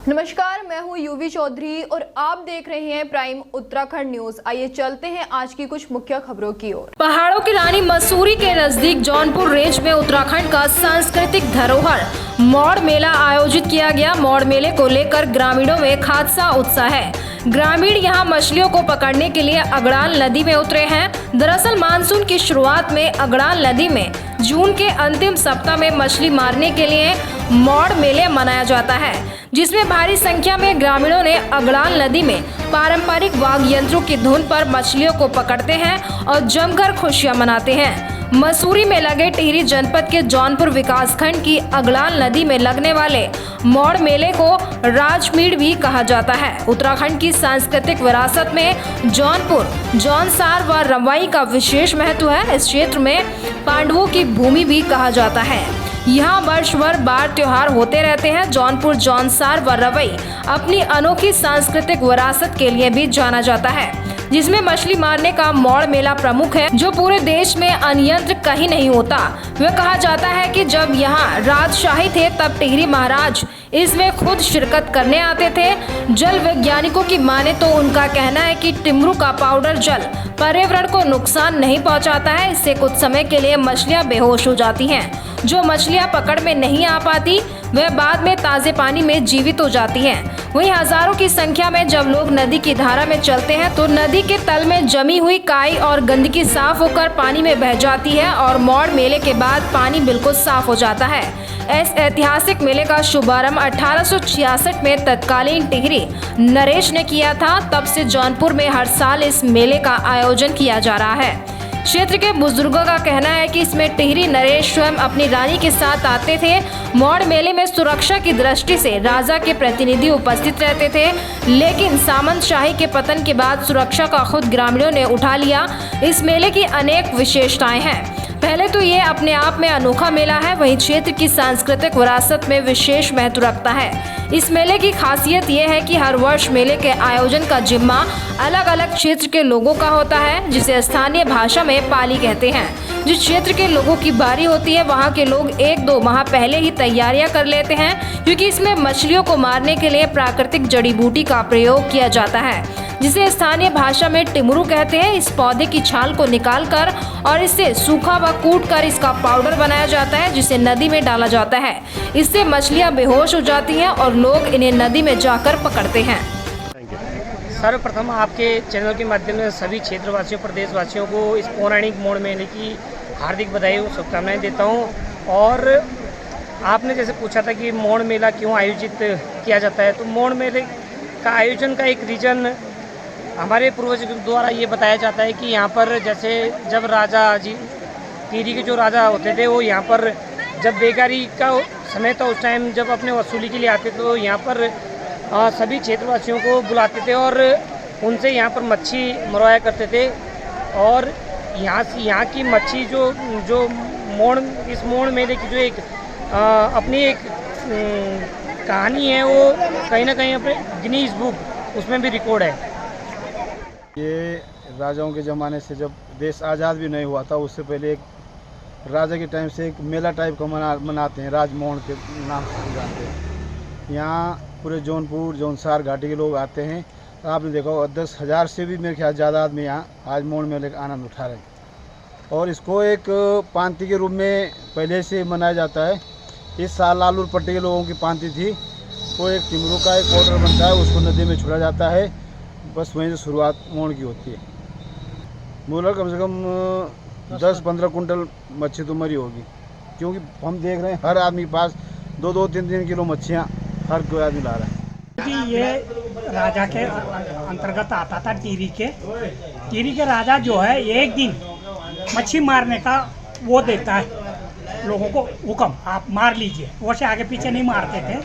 नमस्कार, मैं हूं यूवी चौधरी और आप देख रहे हैं प्राइम उत्तराखंड न्यूज। आइए चलते हैं आज की कुछ मुख्य खबरों की ओर। पहाड़ों की रानी मसूरी के नजदीक जौनपुर रेंज में उत्तराखंड का सांस्कृतिक धरोहर मौड़ मेला आयोजित किया गया। मौड़ मेले को लेकर ग्रामीणों में खासा उत्साह है। ग्रामीण यहां मछलियों को पकड़ने के लिए अगड़ाल नदी में उतरे हैं। दरअसल मानसून की शुरुआत में अगड़ाल नदी में जून के अंतिम सप्ताह में मछली मारने के लिए मौड़ मेले मनाया जाता है, जिसमें भारी संख्या में ग्रामीणों ने अगड़ाल नदी में पारंपरिक वाद्य यंत्रों की धुन पर मछलियों को पकड़ते हैं और जमकर खुशियां मनाते हैं। मसूरी में लगे टिहरी जनपद के जौनपुर विकासखंड की अगड़ाल नदी में लगने वाले मौड़ मेले को राजमीड़ भी कहा जाता है। उत्तराखंड की सांस्कृतिक विरासत में जौनपुर, जौनसार व रंवाई का विशेष महत्व है। इस क्षेत्र में पांडवों की भूमि भी कहा जाता है। यहाँ वर्ष भर बार त्योहार होते रहते हैं। जौनपुर, जौनसार व रवई अपनी अनोखी सांस्कृतिक विरासत के लिए भी जाना जाता है, जिसमें मछली मारने का मौड़ मेला प्रमुख है, जो पूरे देश में अन्यत्र कहीं नहीं होता। वह कहा जाता है कि जब यहाँ राजशाही थे तब टिहरी महाराज इसमें खुद शिरकत करने आते थे। जल वैज्ञानिकों की माने तो उनका कहना है कि टिमरू का पाउडर जल पर्यावरण को नुकसान नहीं पहुंचाता है। इससे कुछ समय के लिए मछलियां बेहोश हो जाती हैं। जो मछलियां पकड़ में नहीं आ पाती वह बाद में ताजे पानी में जीवित हो जाती हैं। वहीं हजारों की संख्या में जब लोग नदी की धारा में चलते हैं तो नदी के तल में जमी हुई काई और गंदगी साफ होकर पानी में बह जाती है और मौड़ मेले के बाद पानी बिल्कुल साफ हो जाता है। इस ऐतिहासिक मेले का शुभारंभ 1866 में तत्कालीन टिहरी नरेश ने किया था। तब से जौनपुर में हर साल इस मेले का आयोजन किया जा रहा है। क्षेत्र के बुजुर्गों का कहना है कि इसमें टिहरी नरेश स्वयं अपनी रानी के साथ आते थे। मौड़ मेले में सुरक्षा की दृष्टि से राजा के प्रतिनिधि उपस्थित रहते थे, लेकिन सामंतशाही के पतन के बाद सुरक्षा का खुद ग्रामीणों ने उठा लिया। इस मेले की अनेक विशेषताएं हैं। पहले तो ये अपने आप में अनोखा मेला है, वहीं क्षेत्र की सांस्कृतिक विरासत में विशेष महत्व रखता है। इस मेले की खासियत ये है कि हर वर्ष मेले के आयोजन का जिम्मा अलग अलग क्षेत्र के लोगों का होता है, जिसे स्थानीय भाषा में पाली कहते हैं। जिस क्षेत्र के लोगों की बारी होती है वहाँ के लोग 1-2 माह पहले ही तैयारियां कर लेते हैं, क्योंकि इसमें मछलियों को मारने के लिए प्राकृतिक जड़ी बूटी का प्रयोग किया जाता है, जिसे स्थानीय भाषा में टिमरू कहते हैं। इस पौधे की छाल को निकालकर और इसे सूखा व कूट कर इसका पाउडर बनाया जाता है, जिसे नदी में डाला जाता है। इससे मछलियां बेहोश हो जाती हैं और लोग इन्हें नदी में जाकर पकड़ते हैं। सर्वप्रथम आपके चैनल के माध्यम से सभी क्षेत्रवासियों, प्रदेशवासियों को इस पौराणिक मौड़ मेले की हार्दिक बधाई और शुभकामनाएं देता हूं। और आपने जैसे पूछा था कि मौड़ मेला क्यों आयोजित किया जाता है, तो मौड़ मेले का आयोजन का एक रीजन हमारे पूर्वज द्वारा ये बताया जाता है कि यहाँ पर जैसे जब राजा जी टिहरी के जो राजा होते थे वो यहाँ पर जब बेकारी का समय था उस टाइम जब अपने वसूली के लिए आते थे तो यहाँ पर सभी क्षेत्रवासियों को बुलाते थे और उनसे यहाँ पर मच्छी मरवाया करते थे। और यहाँ की मच्छी जो इस मौड़ मेले की जो एक अपनी एक कहानी है वो कहीं ना कहीं अपने गिनीज बुक उसमें भी रिकॉर्ड है। ये राजाओं के ज़माने से जब देश आज़ाद भी नहीं हुआ था उससे पहले एक राजा के टाइम से एक मेला टाइप का मनाते हैं, राजमोहन के नाम से जानते हैं। यहाँ पूरे जौनपुर, जौनसार घाटी के लोग आते हैं। आपने देखा होगा 10,000 से भी मेरे ख्याल ज़्यादा आदमी यहाँ आज मौड़ मेले का आनंद उठा रहे हैं। और इसको एक पांति के रूप में पहले से मनाया जाता है। इस साल लालूर पट्टी के लोगों की पांति थी, वो एक टिमरू का एक पाउडर बनता है, उसको नदी में छोड़ा जाता है। बस वहीं से शुरुआत मौड़ की होती है। मूलर कम से कम 10-15 कुंटल मच्छी तो मरी होगी, क्योंकि हम देख रहे हैं हर आदमी के पास 2-2, 3-3 किलो मच्छियाँ हर कोई आदमी ला रहा है। जी ये राजा के अंतर्गत आता था। टिहरी के राजा जो है एक दिन मच्छी मारने का वो देता है लोगों को हुक्म, आप मार लीजिए। वैसे आगे पीछे नहीं मारते थे।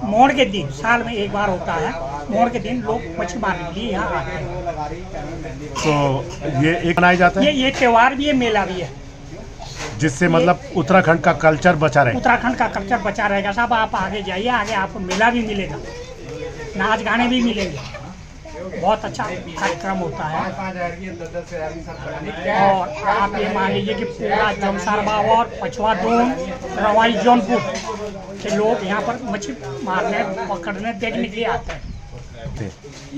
मौड़ के दिन साल में एक बार होता है, मौड़ के दिन लोग मच्छी मारने के लिए यहाँ आते हैं। तो ये एक मनाया जाता है, ये त्योहार भी है, मेला भी है, जिससे मतलब उत्तराखंड का कल्चर बचा रहे। उत्तराखंड का कल्चर बचा रहेगा। साहब आप आगे जाइए, आगे आपको मेला भी मिलेगा, नाच गाने भी मिलेंगे। बहुत अच्छा कार्यक्रम होता है। और आप ये मान लीजिए कि पूरा जमसार बाबा और पछवा दून रवाई जौनपुर के लोग यहाँ पर मछली मारने पकड़ने देखने के लिए आते हैं।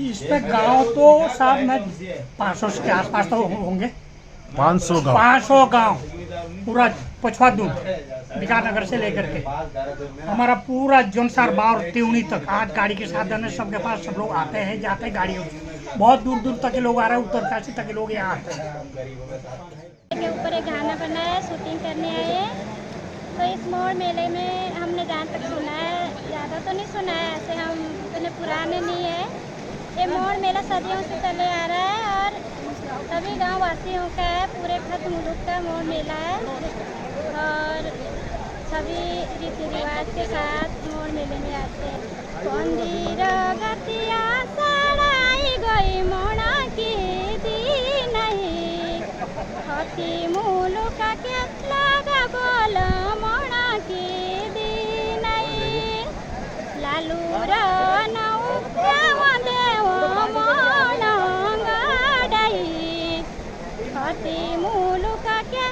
इस पे गाँव तो साहब मैं 500 के आसपास तो होंगे। 500 गाँव 500 गाँव पूरा पछवा दून विकास नगर से लेकर के हमारा पूरा जौनसार बावर त्यूनी तक आज गाड़ी के साधन है, सबके पास सब लोग आते हैं जाते हैं गाड़ियों से। बहुत दूर दूर तक के लोग आ रहे हैं, उत्तरकाशी तक के लोग यहाँ आते हैं। के ऊपर एक गाना बना है, शूटिंग करने आए हैं। तो इस मोड़ मेले में हमने जहाँ तक सुना है, ज़्यादा तो नहीं सुना है, ऐसे हम इतने पुराने नहीं है। ये मोड़ मेला सदियों से चले आ रहा है और सभी गाँव वासियों का है, पूरे खत मुल्क का मोड़ मेला है और सभी रीति रिवाज के साथ मोड़ मेले में आते हैं। मंदिर गतिया सड़ाई गई मोड़ा की दी नहीं, हाथी मुलुक के लगा बोल मोड़ा की दी नहीं, लालू रनऊ देव मोड़ा गाड़ी, हाथी मुलुक के